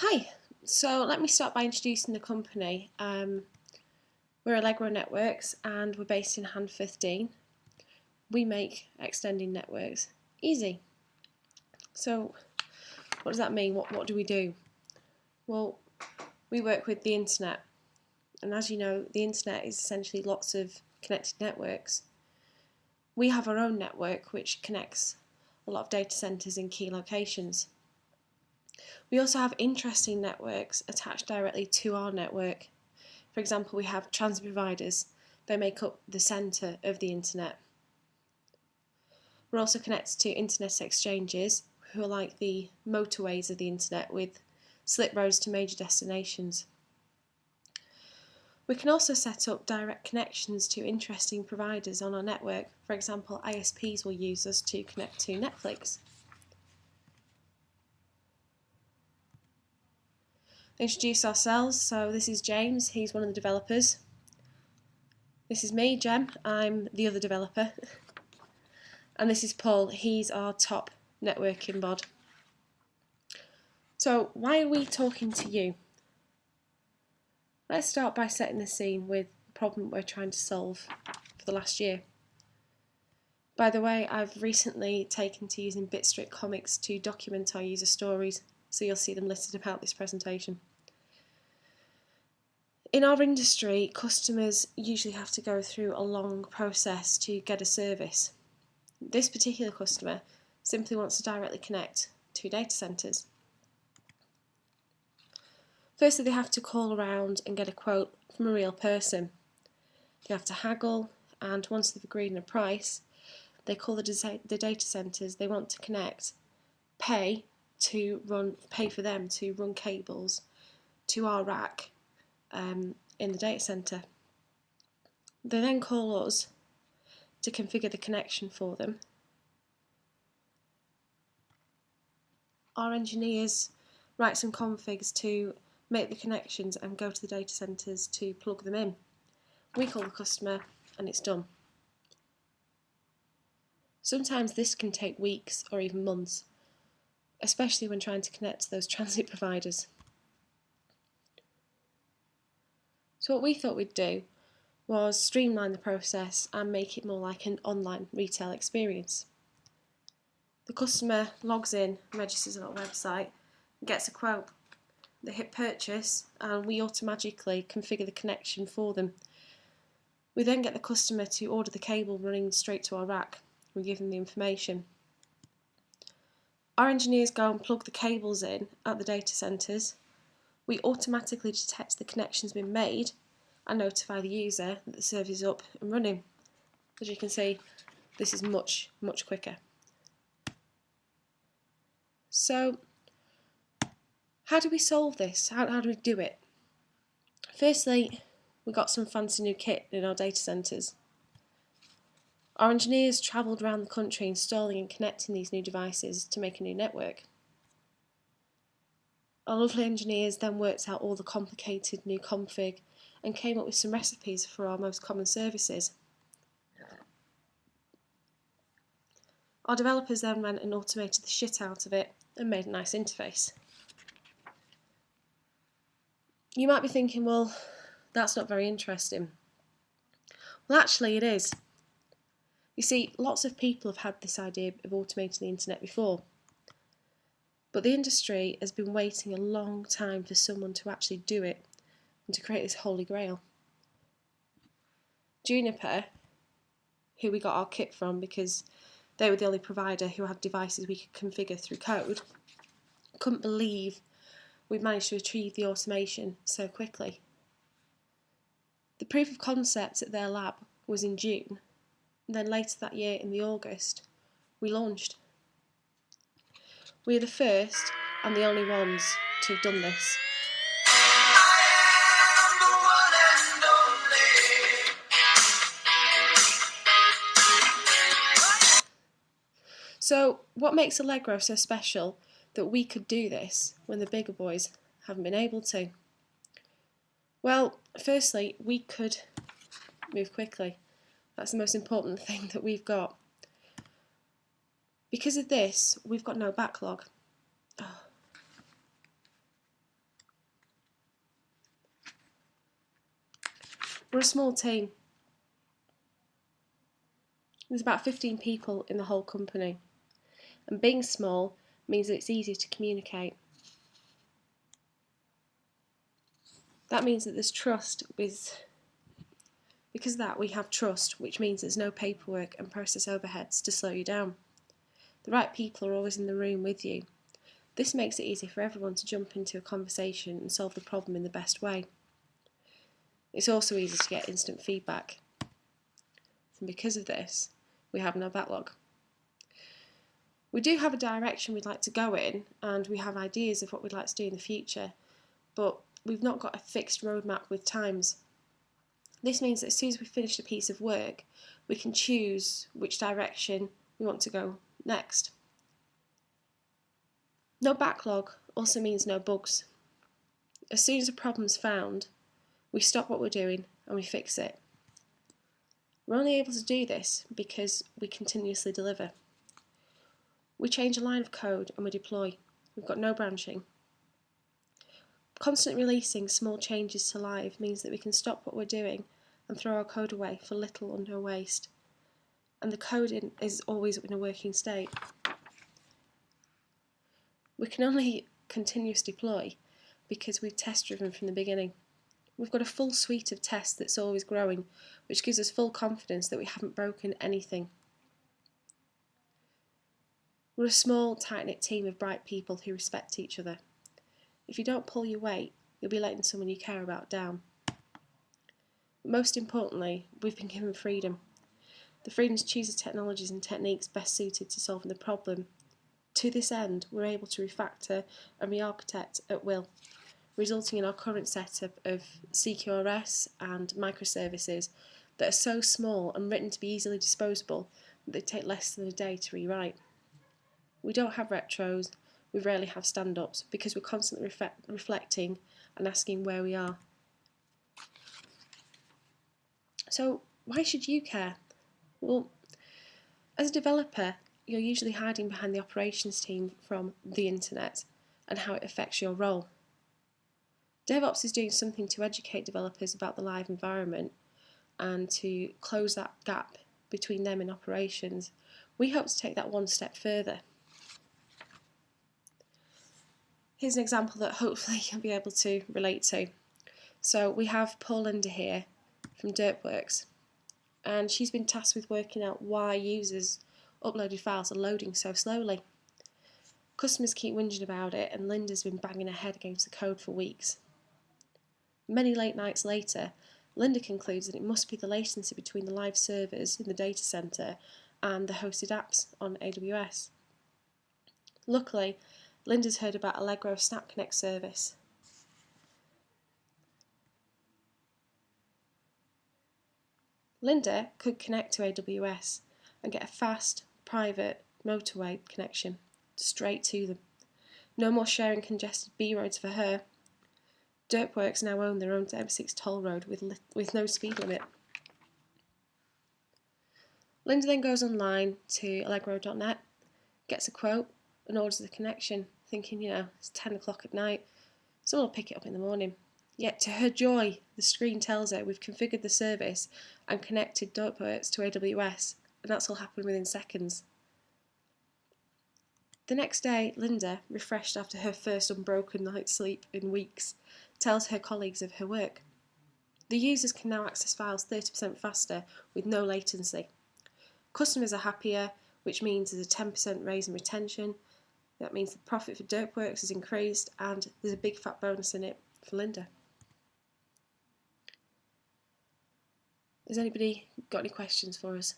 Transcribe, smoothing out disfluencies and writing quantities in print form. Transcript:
Hi, so let me start by introducing the company. We're Allegro Networks and we're based in Handforth Dean. We make extending networks easy. So what does that mean? What do we do? Well, we work with the internet, and as you know, the internet is essentially lots of connected networks. We have our own network which connects a lot of data centres in key locations. We also have interesting networks attached directly to our network. For example, we have transit providers. They make up the centre of the internet. We're also connected to internet exchanges, who are like the motorways of the internet with slip roads to major destinations. We can also set up direct connections to interesting providers on our network. For example, ISPs will use us to connect to Netflix. Introduce ourselves. So this is James, he's one of the developers. This is me, Jem, I'm the other developer. And this is Paul, he's our top networking bod. So why are we talking to you? Let's start by setting the scene with the problem we're trying to solve for the last year. By the way, I've recently taken to using Bitstrip comics to document our user stories, so you'll see them listed about this presentation. In our industry, customers usually have to go through a long process to get a service. This particular customer simply wants to directly connect to data centres. Firstly, they have to call around and get a quote from a real person. They have to haggle, and once they've agreed on a price, they call the data centres they want to connect, pay for them to run cables to our rack in the data centre. They then call us to configure the connection for them. Our engineers write some configs to make the connections and go to the data centres to plug them in. We call the customer and it's done. Sometimes this can take weeks or even months, especially when trying to connect to those transit providers. So what we thought we'd do was streamline the process and make it more like an online retail experience. The customer logs in, registers on our website, gets a quote. They hit purchase and we automatically configure the connection for them. We then get the customer to order the cable running straight to our rack. We give them the information. Our engineers go and plug the cables in at the data centres. We automatically detect the connection's been made and notify the user that the service is up and running. As you can see, this is much quicker. So, how do we solve this? How do we do it? Firstly, we got some fancy new kit in our data centres. Our engineers travelled around the country installing and connecting these new devices to make a new network. Our lovely engineers then worked out all the complicated new config and came up with some recipes for our most common services. Our developers then went and automated the shit out of it and made a nice interface. You might be thinking, well, that's not very interesting. Well, actually it is. You see, lots of people have had this idea of automating the internet before, but the industry has been waiting a long time for someone to actually do it and to create this holy grail. Juniper, who we got our kit from because they were the only provider who had devices we could configure through code, couldn't believe we'd managed to achieve the automation so quickly. The proof of concept at their lab was in June, and then later that year in August, we launched. We are the first and the only ones to have done this. So what makes Allegro so special that we could do this when the bigger boys haven't been able to? Well, firstly, we could move quickly. That's the most important thing that we've got. Because of this, we've got no backlog. We're a small team. There's about 15 people in the whole company, and being small means that it's easier to communicate. That means that there's trust because of that we have trust, which means there's no paperwork and process overheads to slow you down. The right people are always in the room with you. This makes it easy for everyone to jump into a conversation and solve the problem in the best way. It's also easy to get instant feedback. And because of this, we have no backlog. We do have a direction we'd like to go in, and we have ideas of what we'd like to do in the future, but we've not got a fixed roadmap with times. This means that as soon as we've finished a piece of work, we can choose which direction we want to go next. No backlog also means no bugs. As soon as a problem's found, we stop what we're doing and we fix it. We're only able to do this because we continuously deliver. We change a line of code and we deploy. We've got no branching. Constantly releasing small changes to live means that we can stop what we're doing and throw our code away for little or no waste. And the code is always in a working state. We can only continuously deploy because we've test driven from the beginning. We've got a full suite of tests that's always growing, which gives us full confidence that we haven't broken anything. We're a small, tight-knit team of bright people who respect each other. If you don't pull your weight, you'll be letting someone you care about down. Most importantly, we've been given freedom. The freedom to choose the technologies and techniques best suited to solving the problem. To this end, we're able to refactor and re-architect at will, resulting in our current setup of CQRS and microservices that are so small and written to be easily disposable that they take less than a day to rewrite. We don't have retros, we rarely have stand-ups because we're constantly reflecting and asking where we are. So why should you care? Well, as a developer, you're usually hiding behind the operations team from the internet and how it affects your role. DevOps is doing something to educate developers about the live environment and to close that gap between them and operations. We hope to take that one step further. Here's an example that hopefully you'll be able to relate to. So we have poor Linda here from Dirtworks, and she's been tasked with working out why users' uploaded files are loading so slowly. Customers keep whinging about it, and Linda's been banging her head against the code for weeks. Many late nights later, Linda concludes that it must be the latency between the live servers in the data center and the hosted apps on AWS. Luckily, Linda's heard about Allegro's Snap Connect service. Linda could connect to AWS and get a fast, private motorway connection straight to them. No more sharing congested B roads for her. Dirtworks now own their own M6 toll road with no speed limit. Linda then goes online to allegro.net, gets a quote and orders the connection, thinking, it's 10 o'clock at night, someone will pick it up in the morning. Yet to her joy, the screen tells her we've configured the service and connected Dirtworks to AWS, and that's all happened within seconds. The next day, Linda, refreshed after her first unbroken night's sleep in weeks, tells her colleagues of her work. The users can now access files 30% faster with no latency. Customers are happier, which means there's a 10% raise in retention. That means the profit for Dirtworks has increased, and there's a big fat bonus in it for Linda. Has anybody got any questions for us?